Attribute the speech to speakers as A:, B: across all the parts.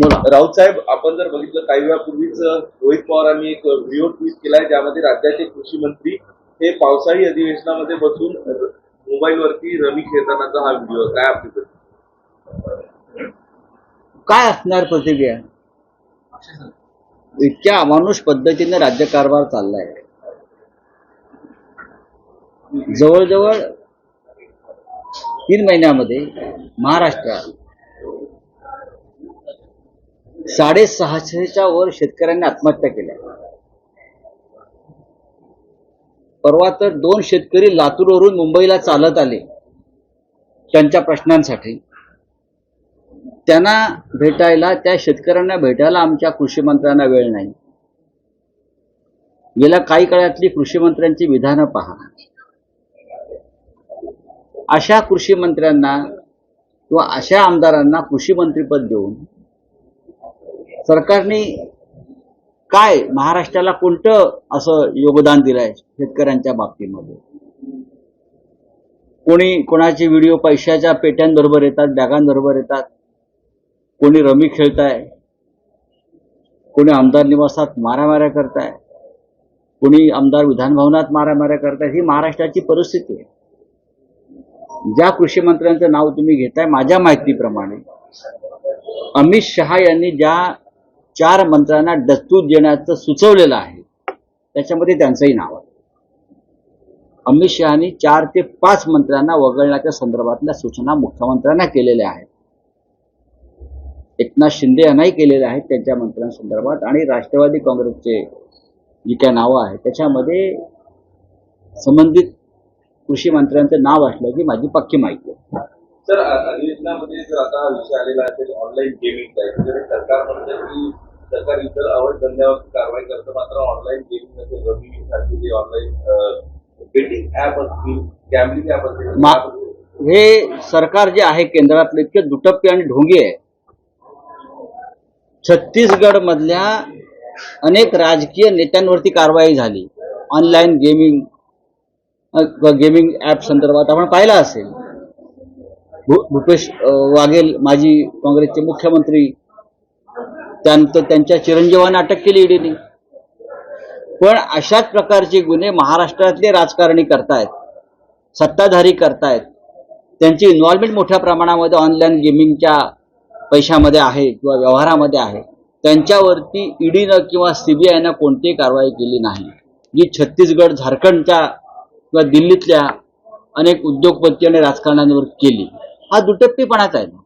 A: बोला.
B: राऊत साहेब, आपण जर बघितलं काही वेळापूर्वीच रोहित पवारांनी एक व्हिडिओ ट्विट केलाय ज्यामध्ये राज्याचे कृषी मंत्री हे पावसाळी अधिवेशनामध्ये बसून मोबाईलवरती रमी खेळतानाचा हा व्हिडिओ. काय आपली प्रतिक्रिया?
A: काय असणार प्रतिक्रिया? इतक्या अमानुष पद्धतीने राज्यकारभार चाललाय. जवळजवळ 3 महिन्यामध्ये महाराष्ट्रात 650च्या वर शेतकऱ्यांनी आत्महत्या केल्या. परवा तर 2 शेतकरी लातूरवरून मुंबईला चालत आले त्यांच्या प्रश्नांसाठी. त्यांना भेटायला, त्या शेतकऱ्यांना भेटायला आमच्या कृषी मंत्र्यांना वेळ नाही. गेल्या काही काळातली कृषी मंत्र्यांची विधानं पहा. अशा कृषी मंत्र्यांना किंवा अशा आमदारांना कृषी मंत्रीपद देऊन सरकारने काय महाराष्ट्राला कोणतं असं योगदान दिलंय शेतकऱ्यांच्या बाबतीमध्ये? कोणी कोणाचे व्हिडिओ पैशाच्या पेट्यांबरोबर येतात, बॅगांबरोबर येतात, कोणी रमी खेळताय, कोणी आमदार निवासात मारामाऱ्या करताय, कोणी आमदार विधानभवनात मारामाऱ्या करताय. ही महाराष्ट्राची परिस्थिती आहे. ज्या कृषी मंत्र्यांचं नाव तुम्ही घेताय, माझ्या माहितीप्रमाणे अमित शहा यांनी ज्या 4 मंत्र्यांना दस्तूर देण्याचं सुचवलेलं आहे त्याच्यामध्ये त्यांचंही नाव आहे. अमित शहानी 4 ते 5 मंत्र्यांना वगळण्याच्या संदर्भातल्या सूचना मुख्यमंत्र्यांना केलेल्या आहेत. एकनाथ शिंदे यांनाही केलेल्या आहेत त्यांच्या मंत्र्यांसंदर्भात. आणि राष्ट्रवादी काँग्रेसचे जी काय नावं आहेत त्याच्यामध्ये संबंधित कृषी मंत्र्यांचं नाव असल्याची माझी पक्की माहिती आहे.
B: सर, अधिवेशनामध्ये जर आता विषय आलेला असेल ऑनलाईन गेमिंगचा, तर सरकार म्हणतं की सरकार इतर अवैध धंद्यावर कारवाई करतं, मात्र ऑनलाईन गेमिंग असेल, रमी सारखे जे ऑनलाईन बेटिंग ऍप असतील, गॅम्बलिंग ऍप असतील,
A: हे सरकार जे आहे केंद्रातलं इतके दुटप्पी आणि ढोंगी आहे. छत्तीसगड मधल्या अनेक राजकीय नेत्यांवरती कारवाई झाली ऑनलाईन गेमिंग ऍप संदर्भात. आपण पाहिलं असेल, भूपेश वाघेल माजी काँग्रेसचे मुख्यमंत्री, त्यानंतर त्यांच्या चिरंजीवांना अटक केली ईडीने. पण अशाच प्रकारचे गुन्हे महाराष्ट्रातले राजकारणी करतायत, सत्ताधारी करतायत. त्यांची इन्व्हॉल्वमेंट मोठ्या प्रमाणामध्ये ऑनलाईन गेमिंगच्या पैशामध्ये आहे किंवा व्यवहारामध्ये आहे. त्यांच्यावरती ईडीनं किंवा सीबीआयनं कोणतीही कारवाई केली नाही, जी छत्तीसगड, झारखंडच्या किंवा दिल्लीतल्या अनेक उद्योगपती आणि राजकारण्यांवर केली. हा दुटप्पीपणाच आहे ना.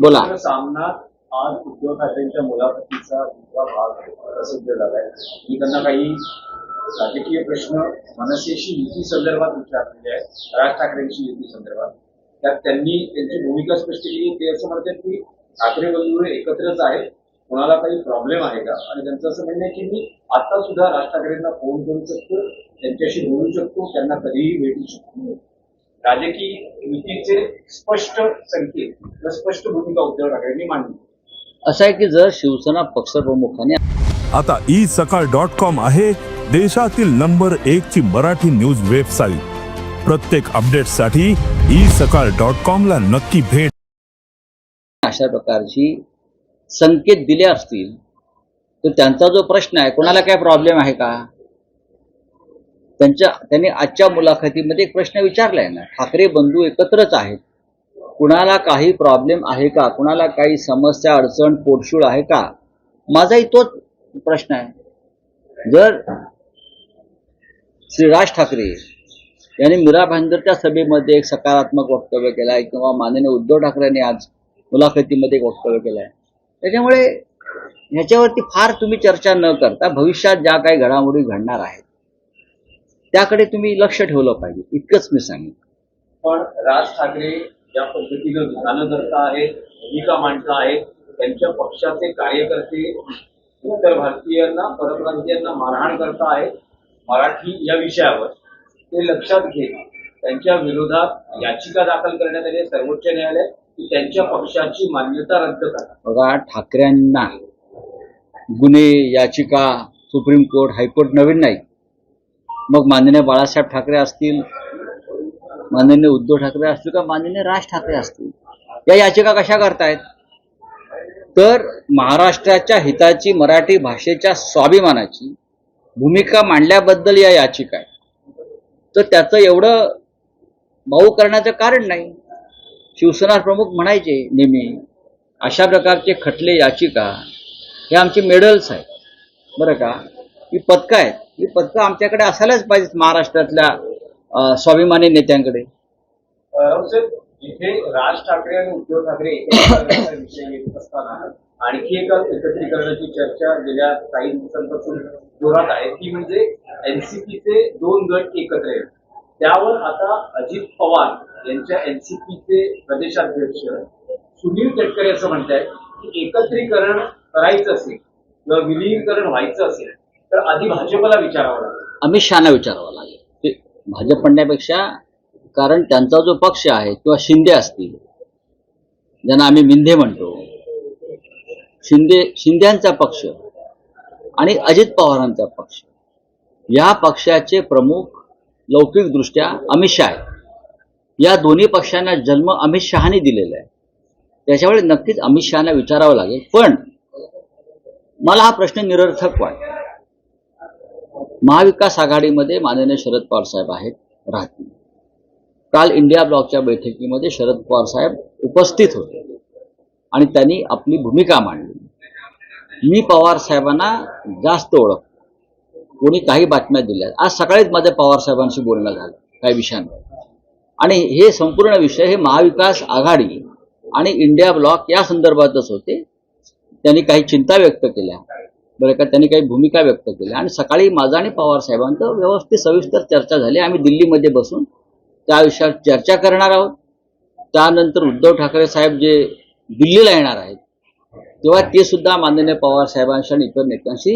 A: बोला.
C: सामनात आज उद्धव ठाकरेंच्या मुलाखतीचा दुसरा भाग प्रसिद्ध झालाय. मी त्यांना काही राजकीय प्रश्न मनसेशी युती संदर्भात विचारलेले आहेत, राज ठाकरेंची युती संदर्भात. त्यात त्यांनी त्यांची भूमिका स्पष्ट केली. ते असं म्हणतात की ठाकरे बंधू एकत्रच आहेत, कोणाला काही प्रॉब्लेम आहे का? आणि त्यांचं असं म्हणणं आहे की मी आता सुद्धा राज ठाकरेंना फोन करू शकतो, त्यांच्याशी बोलू शकतो, त्यांना कधीही भेटू शकतो. राजकीय युतीचे स्पष्ट संकेत, स्पष्ट भूमिका उद्धव ठाकरेंनी मांडली.
A: असं आहे की जर शिवसेना पक्षप्रमुखांनी
D: आता isakal.com आहे देशातील नंबर 1 ची मराठी न्यूज वेबसाईट. प्रत्येक अपडेटसाठी isakal.com ला नक्की भेट.
A: अशा प्रकारची संकेत दिले असतील तर त्यांचा जो प्रश्न आहे, कोणाला काय प्रॉब्लेम आहे का? त्यांनी आजच्या मुलाखतीमध्ये एक प्रश्न विचारलाय ना, ठाकरे बंधू एकत्रच आहेत, कुणाला काही प्रॉब्लेम आहे का? कुणाला काही समस्या, अडचण, पोटशूळ आहे का? माझाही तोच प्रश्न आहे. जर श्री राज ठाकरे यांनी मीरा भाईंदरच्या सभेमध्ये एक सकारात्मक वक्तव्य केलं आहे किंवा माननीय उद्धव ठाकरेंनी आज मुलाखतीमध्ये एक वक्तव्य केलं आहे, त्याच्यामुळे ह्याच्यावरती फार तुम्ही चर्चा न करता भविष्यात ज्या काही घडामोडी घडणार आहेत त्याकडे तुम्ही लक्ष ठेवलं पाहिजे, इतकंच मी सांगेन.
C: पण राज ठाकरे ज्या पद्धतीनं विधानं करत आहेत, भूमिका मांडत आहेत, त्यांच्या पक्षाचे कार्यकर्ते उत्तर भारतीयांना, परप्रांतीयांना मारहाण करत आहेत मराठी या विषयावर, ते लक्षात घेत त्यांच्या विरोधात याचिका दाखल करण्यात आली सर्वोच्च न्यायालयात की त्यांच्या पक्षाची मान्यता रद्द करा.
A: बघा, ठाकरेंना गुन्हे, याचिका, सुप्रीम कोर्ट, हायकोर्ट नवीन नाही. मग माननीय बाळासाहेब ठाकरे असतील, माननीय उद्धव ठाकरे असतील का माननीय राज ठाकरे असतील, या याचिका कशा करतायत? तर महाराष्ट्राच्या हिताची, मराठी भाषेच्या स्वाभिमानाची भूमिका मांडल्याबद्दल या याचिका आहे. तर त्याचं एवढं भाऊ करण्याचं कारण नाही. शिवसेना प्रमुख म्हणायचे नेहमी अशा प्रकारचे खटले, याचिका हे आमची मेडल्स आहेत बरं का, ही पदकं आहेत. ही पदकं आमच्याकडे असायलाच पाहिजेत महाराष्ट्रातल्या स्वाभिमानी नेत्यांकडे.
C: राऊतसाहेब, जिथे राज ठाकरे आणि उद्धव ठाकरे एकत्रिकरणाचा विषय येत असताना आणखी एका एकत्रीकरणाची चर्चा गेल्या काही दिवसांपासून जोरात आहे, ती म्हणजे एनसीपीचे 2 गट एकत्र आहेत. त्यावर आता अजित पवार यांच्या एनसीपीचे प्रदेशाध्यक्ष सुनील तटकरे असं म्हणतायत की एकत्रीकरण करायचं असेल किंवा विलीनीकरण व्हायचं असेल तर आधी भाजपला विचारावं लागेल.
A: अमित शहाना विचारावं लागेल ते भाजप म्हणण्यापेक्षा, कारण त्यांचा जो पक्ष आहे किंवा शिंदे असतील, ज्यांना आम्ही मिंधे म्हणतो, शिंद्यांचा पक्ष आणि अजित पवारांचा पक्ष, या पक्षाचे प्रमुख लौकिकदृष्ट्या अमित शहा आहेत. या दोन्ही पक्षांना जन्म अमित शहानी दिलेला आहे. त्याच्यामुळे नक्कीच अमित शहाना विचारावं लागेल. पण मला हा प्रश्न निरर्थक वाटतो. महाविकास आघाडीमध्ये माननीय शरद पवार साहेब आहेत, राहतील. काल इंडिया ब्लॉकच्या बैठकीमध्ये शरद पवार साहेब उपस्थित होते आणि त्यांनी आपली भूमिका मांडली. मी पवार साहेबांना जास्त ओळखतो. कोणी काही बातम्या दिल्या, आज सकाळीच माझ्या पवार साहेबांशी बोलणं झालं काही विषयांवर, आणि हे संपूर्ण विषय हे महाविकास आघाडी आणि इंडिया ब्लॉक या संदर्भातच होते. त्यांनी काही चिंता व्यक्त केल्या बरं का, त्यांनी काही भूमिका व्यक्त केल्या, आणि सकाळी माझा आणि पवार साहेबांचं व्यवस्थित सविस्तर चर्चा झाली. आम्ही दिल्लीमध्ये बसून त्या विषयावर चर्चा करणार आहोत. त्यानंतर उद्धव ठाकरे साहेब जे दिल्लीला येणार आहेत तेव्हा ते सुद्धा माननीय पवार साहेबांशी आणि इतर नेत्यांशी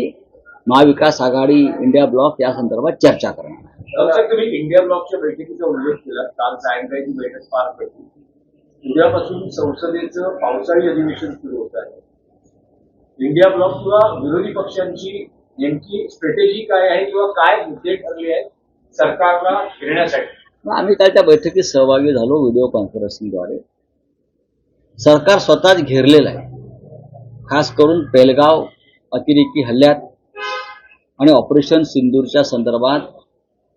A: महाविकास आघाडी, इंडिया ब्लॉक या संदर्भात चर्चा करणार आहे.
C: तुम्ही इंडिया ब्लॉकच्या बैठकीचा उल्लेख केला. काल सायंकाळी ती बैठक पार पडली. उद्यापासून संसदेचं पावसाळी अधिवेशन सुरू होत आहे. इंडिया ब्लॉक किंवा विरोधी पक्षांची नेमकी स्ट्रॅटेजी काय आहे किंवा काय मुद्दे ठरले आहेत सरकारला घेण्यासाठी?
A: आम्ही काल त्या बैठकीत सहभागी झालो व्हिडिओ कॉन्फरन्सिंगद्वारे. सरकार स्वतःच घेरलेलं आहे. खास करून पेहलगाव अतिरेकी हल्ल्यात आणि ऑपरेशन सिंदूरच्या संदर्भात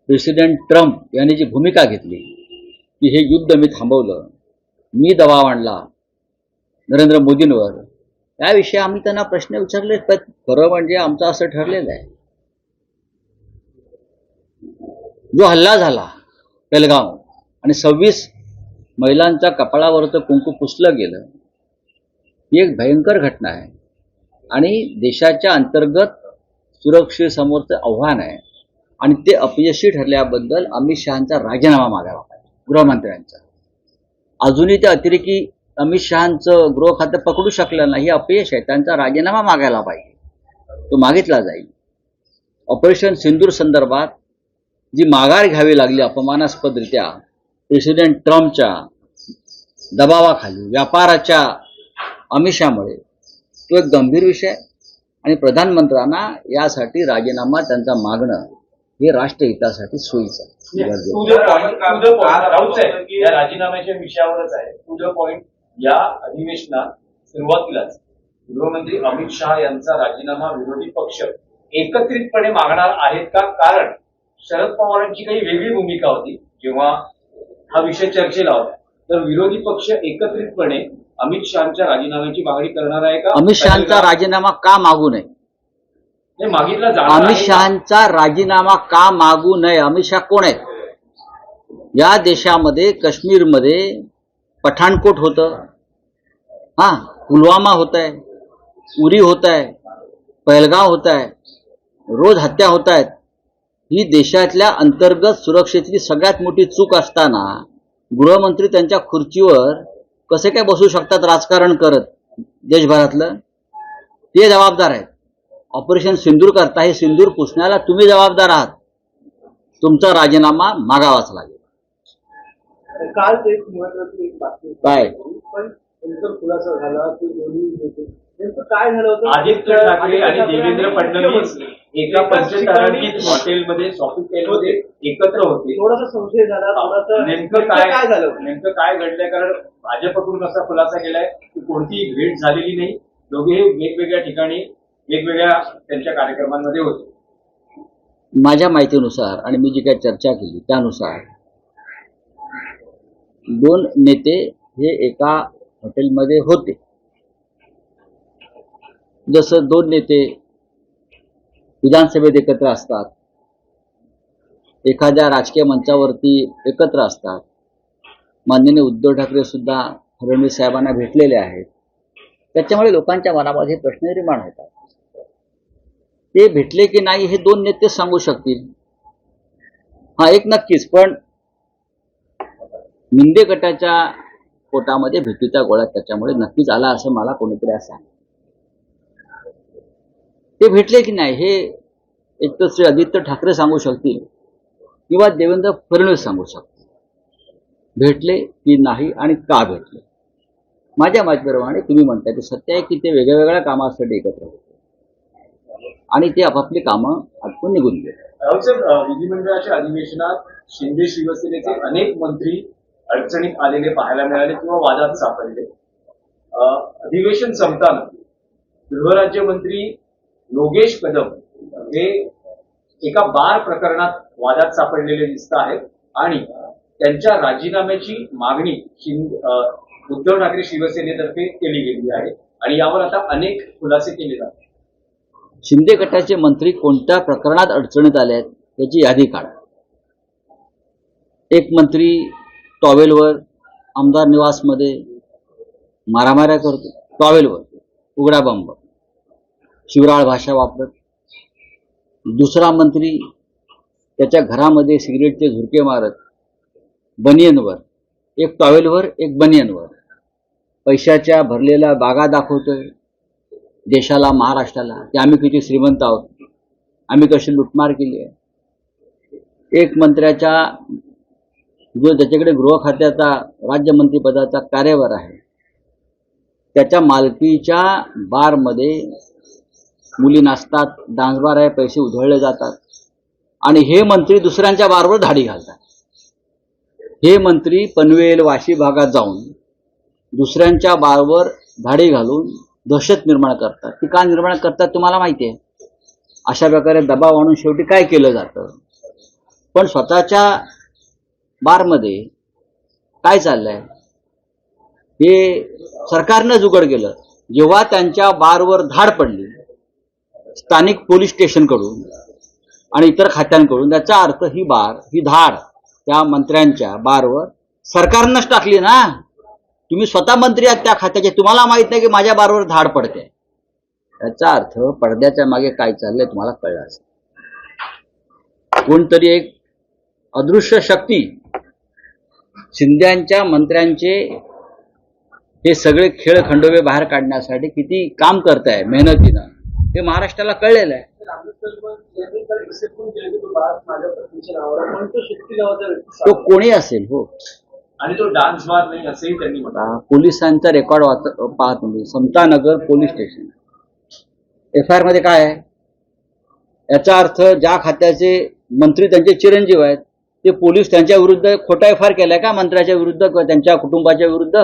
A: प्रेसिडेंट ट्रम्प यांनी जी भूमिका घेतली की हे युद्ध मी थांबवलं, मी दबाव आणला नरेंद्र मोदींवर, त्याविषयी आम्ही त्यांना प्रश्न विचारले. तर खरं म्हणजे आमचं असं ठरलेलं आहे, जो हल्ला झाला पेहलगाव आणि 26 महिलांच्या कपाळावरचं कुंकू पुसलं गेलं, ही एक भयंकर घटना आहे आणि देशाच्या अंतर्गत सुरक्षेसमोरचं आव्हान आहे. आणि ते अपयशी ठरल्याबद्दल अमित शहांचा राजीनामा मागायला पाहिजे, गृहमंत्र्यांचा. अजूनही ते अतिरेकी अमित शहांचं गृह खातं पकडू शकलं नाही, हे अपयश आहे. त्यांचा राजीनामा मागायला पाहिजे, तो मागितला जाईल. ऑपरेशन सिंदूर संदर्भात जी माघार घ्यावी लागली अपमानास्पदरित्या प्रेसिडेंट ट्रम्पच्या दबावाखाली, व्यापाराच्या आमिषामुळे, तो एक गंभीर विषय आहे. आणि प्रधानमंत्र्यांना यासाठी राजीनामा त्यांचा मागणं हे राष्ट्रहितासाठी सोयीचं आहे.
C: या राजीनाम्याच्या विषयावरच आहे. टू द पॉइंट, या अधिवेशनात सुरुवातीलाच गृहमंत्री अमित शहा यांचा राजीनामा विरोधी पक्ष एकत्रितपणे मागणार आहेत का? कारण शरद पवारांची काही वेगळी भूमिका होती जेव्हा हा विषय चर्चेला होता. तर विरोधी पक्ष एकत्रितपणे अमित शहांच्या राजीनाम्याची मागणी करणार आहे का?
A: अमित शहांचा राजीनामा का मागू नये?
C: मागितला जाणार.
A: अमित शहांचा राजीनामा का मागू नये? अमित शहा कोण आहेत? या देशामध्ये काश्मीरमध्ये पठाणकोट होतं, पुलवामा होत आहे, उरी होत आहे, पहलगाव होत आहे, रोज हत्या होत आहेत. ही देशातल्या अंतर्गत सुरक्षेची सगळ्यात मोठी चूक असताना गृहमंत्री त्यांच्या खुर्चीवर कसे काय बसू शकतात राजकारण करत देशभरातलं? ते जबाबदार आहेत. ऑपरेशन सिंदूर करता, हे सिंदूर पुसण्याला तुम्ही जबाबदार आहात. तुमचा राजीनामा मागावाच लागेल.
E: काल एक महत्वाची एक बातमी
A: काय?
E: पण नंतर खुलासा झाला की दोन्ही नेमकं काय झालं होतं?
C: आदित्य ठाकरे आणि देवेंद्र फडणवीस एका पंचतारांकित हॉटेलमध्ये सॉफिटेलमध्ये एकत्र होते.
E: थोडासा संशय झाला, थोडासा
C: नेमकं काय झालं, नेमकं काय घडलंय? कारण भाजपकडून असा खुलासा केलाय की कोणतीही भेट झालेली नाही, दोघे वेगवेगळ्या ठिकाणी वेगवेगळ्या त्यांच्या कार्यक्रमांमध्ये होते.
A: माझ्या माहितीनुसार आणि मी जी काही चर्चा केली त्यानुसार दोन नेते हे एका हॉटेलमध्ये होते. जसं दोन नेते विधानसभेत एकत्र असतात, एखाद्या राजकीय मंचावरती एकत्र असतात. माननीय उद्धव ठाकरे सुद्धा फडणवीस साहेबांना भेटलेले आहेत. त्याच्यामुळे लोकांच्या मनामध्ये प्रश्न निर्माण होतात. ते भेटले की नाही हे दोन नेते सांगू शकतील. हा एक नक्कीच, पण मुंडे गटाच्या पोटामध्ये भीतीचा गोळा त्याच्यामुळे नक्कीच आला असं मला कोणीतरी असं ते भेटले की नाही हे एक तर श्री आदित्य ठाकरे सांगू शकतील किंवा देवेंद्र फडणवीस सांगू शकतील. भेटले की नाही आणि का भेटले. माझ्या माहितीप्रमाणे तुम्ही म्हणताय ते सत्य आहे की ते वेगवेगळ्या कामासाठी एकत्र होते आणि ते आपापली कामं आटपून निघून गेले.
C: राहुल साहेब, विधिमंडळाच्या अधिवेशनात शिंदे शिवसेनेचे अनेक मंत्री अडचणीत आलेले पाहायला मिळाले किंवा वादात सापडले. अधिवेशन संपताना गृहराज्यमंत्री योगेश कदम हे एका बार प्रकरणात वादात सापडलेले दिसत आहेत आणि त्यांच्या राजीनाम्याची मागणी उद्धव ठाकरे शिवसेनेतर्फे केली गेली आहे आणि यावर आता अनेक खुलासे केले जातात.
A: शिंदे गटाचे मंत्री कोणत्या प्रकरणात अडचणीत आले आहेत याची यादी काढा. एक मंत्री टॉवेलवर आमदार निवासमध्ये मारामाऱ्या करतो, टॉवेलवर उघडा बंब, शिवराळ भाषा वापरत. दुसरा मंत्री त्याच्या घरामध्ये सिगरेटचे झुरके मारत बनियनवर, एक टॉवेलवर एक बनियनवर पैशाच्या भरलेल्या बागा दाखवतोय देशाला, महाराष्ट्राला, की आम्ही किती श्रीमंत आहोत, आम्ही कशी लुटमार केली आहे. एक मंत्र्याच्या जो त्याच्याकडे गृह खात्याचा राज्यमंत्रीपदाचा कार्यभार आहे त्याच्या मालकीच्या बारमध्ये मुली नाचतात, डान्स बार आहे, पैसे उधळले जातात आणि हे मंत्री दुसऱ्यांच्या बारवर धाडी घालतात. हे मंत्री पनवेल वाशी भागात जाऊन दुसऱ्यांच्या बारवर धाडी घालून दहशत निर्माण करतात. ती का निर्माण करतात तुम्हाला माहिती आहे. अशा प्रकारे दबाव आणून शेवटी काय केलं जातं. पण स्वतःच्या बारमध्ये काय चाललंय हे सरकारनं जुगाड केलं. जेव्हा त्यांच्या बारवर धाड पडली स्थानिक पोलीस स्टेशनकडून आणि इतर खात्यांकडून, त्याचा अर्थ ही बार, ही धाड त्या मंत्र्यांच्या बारवर सरकारनंच टाकली ना. तुम्ही स्वतः मंत्री आहात त्या खात्याचे, तुम्हाला माहित नाही की माझ्या बारवर धाड पडते. याचा अर्थ पडद्याच्या मागे काय चाललंय तुम्हाला कळलं असेल. कोणतरी एक अदृश्य शक्ती शिंद्यांच्या मंत्र्यांचे हे सगळे खेळ खंडोबे बाहेर काढण्यासाठी किती काम करताय मेहनतीनं हे महाराष्ट्राला कळलेलं आहे. तो कोणी असेल हो,
C: आणि तो डान्स बार नाही असंही त्यांनी म्हटलं.
A: पोलिसांचा रेकॉर्ड पाहत म्हणजे समतानगर पोलीस स्टेशन FIR मध्ये काय आहे. याचा अर्थ ज्या खात्याचे मंत्री त्यांचे चिरंजीव आहेत ते पोलीस त्यांच्या विरुद्ध खोटा FIR केलाय का मंत्र्याच्या विरुद्ध किंवा त्यांच्या कुटुंबाच्या विरुद्ध.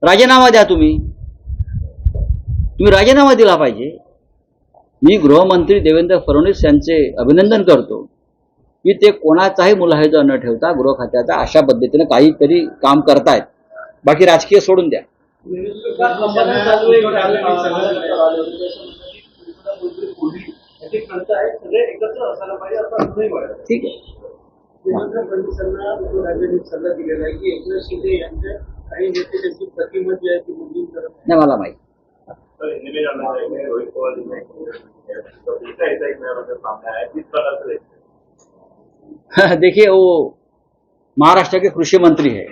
A: राजीनामा द्या. तुम्ही राजीनामा दिला पाहिजे. मी गृहमंत्री देवेंद्र फडणवीस यांचे अभिनंदन करतो की ते कोणाचाही मुलाहिजा न ठेवता गृह खात्याचा अशा पद्धतीने काहीतरी काम करतायत. बाकी राजकीय सोडून द्या. ठीक आहे.
E: देवेंद्र फडणवीसांना राज्याने सल्ला दिलेला आहे की एकनाथ शिंदे यांच्या काही नेते त्यांची प्रतिमा जी आहे ती मुलीं करत
A: नाही मला माहिती. देखिए वो महाराष्ट्र के कृषि मंत्री है.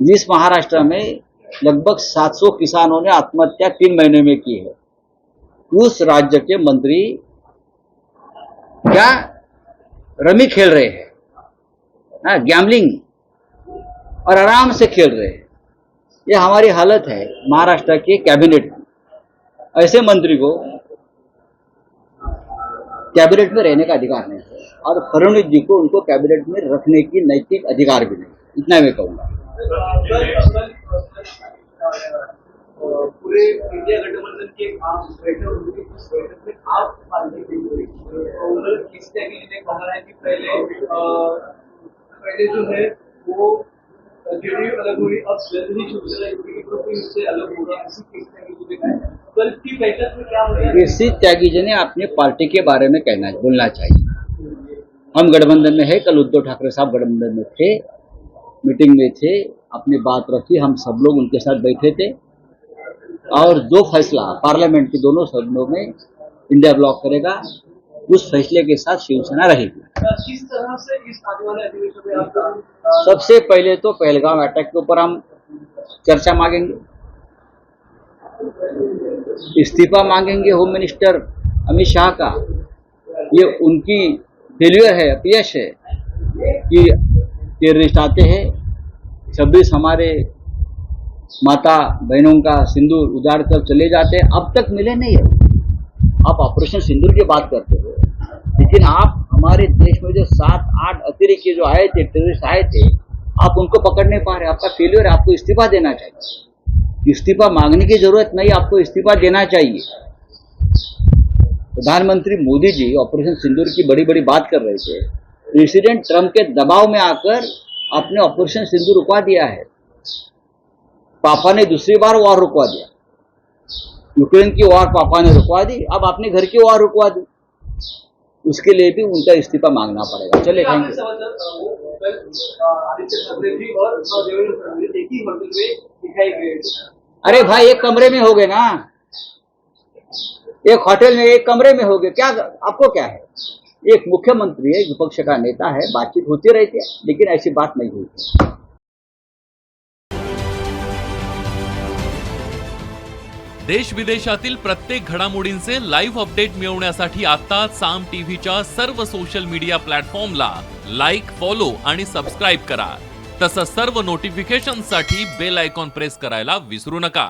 A: जिस महाराष्ट्र में लगभग 700 किसानों ने आत्महत्या 3 महीने में की है, उस राज्य के मंत्री क्या रमी खेल रहे हैं, गैम्बलिंग और आराम से खेल रहे हैं. ये हमारी हालत है महाराष्ट्र के कैबिनेट में. ऐसे मंत्री को कैबिनेट में रहने का अधिकार नहीं है और फडणवीस जी को उनको कैबिनेट में रखने की नैतिक अधिकार भी नहीं. इतना मैं कहूँगा.
E: पूरे इंडिया गठबंधन की एक आम बैठक हुई थी, उस बैठक में आप पार्टी की हुई उन्होंने किस तरह ने कहा है कि पहले जो है वो जेडीयू अलग हुई, अब जल्द ही शिवसेना यूपी ग्रुप इससे अलग होगा, इसी किस तरह की देखा है कल की बैठक में क्या हो रहा है?
A: इसी त्यागी जी ने अपने पार्टी के बारे में बोलना चाहिए। हम गठबंधन में है, कल उद्धव ठाकरे साहब गठबंधन में थे, मीटिंग में थे, अपनी बात रखी, हम सब लोग उनके साथ बैठे थे और जो फैसला पार्लियामेंट के दोनों सदनों में इंडिया ब्लॉक करेगा उस फैसले के साथ शिवसेना रहेगी।
E: किस तरह से इस आने वाले अधिवेशन में आप
A: सबसे पहले तो पहलगाम अटैक के ऊपर हम चर्चा मांगेंगे, इस्तीफा मांगेंगे होम मिनिस्टर अमित शाह का। ये उनकी फेल्यूर है, अपयश है कि टेररिस्ट आते हैं, 26 हमारे माता बहनों का सिंदूर उजाड़ कर चले जाते हैं, अब तक मिले नहीं है। आप ऑपरेशन सिंदूर की बात करते हो, लेकिन आप हमारे देश में जो 7-8 अतिरेकी जो आए थे, टेररिस्ट आए थे, आप उनको पकड़ नहीं पा रहे। आपका फेल्यूर है, आपको इस्तीफा देना चाहिए। इस्तीफा मांगने की जरूरत नहीं, आपको इस्तीफा देना चाहिए। प्रधानमंत्री मोदी जी ऑपरेशन सिंदूर की बड़ी बड़ी बात कर रहे थे, प्रेसिडेंट ट्रंप के दबाव में आकर आपने ऑपरेशन सिंदूर रुकवा दिया है। पापा ने दूसरी बार वॉर रुकवा दिया, यूक्रेन की वॉर पापा ने रुकवा दी, अब आपने घर की वॉर रुकवा दी, उसके लिए भी उनका इस्तीफा मांगना पड़ेगा। चलिए, थैंक यू।
E: आदित्य ठाकरे जी और देवेंद्र फडणवीस एक ही मंदिर में दिखाई गए।
A: अरे भाई, एक कमरे में हो गए ना, एक होटल में एक कमरे में हो गए, क्या आपको क्या है? एक मुख्यमंत्री है, विपक्ष का नेता है, बातचीत होती रहती है, लेकिन ऐसी बात नहीं हुई।
F: देश विदेशातील प्रत्येक घडामोडींचे लाईव्ह अपडेट मिळवण्यासाठी आता साम टीव्हीच्या सर्व सोशल मीडिया प्लॅटफॉर्मला लाईक, फॉलो आणि सबस्क्राईब करा। तसंच सर्व नोटिफिकेशनसाठी बेल आयकॉन प्रेस करायला विसरू नका।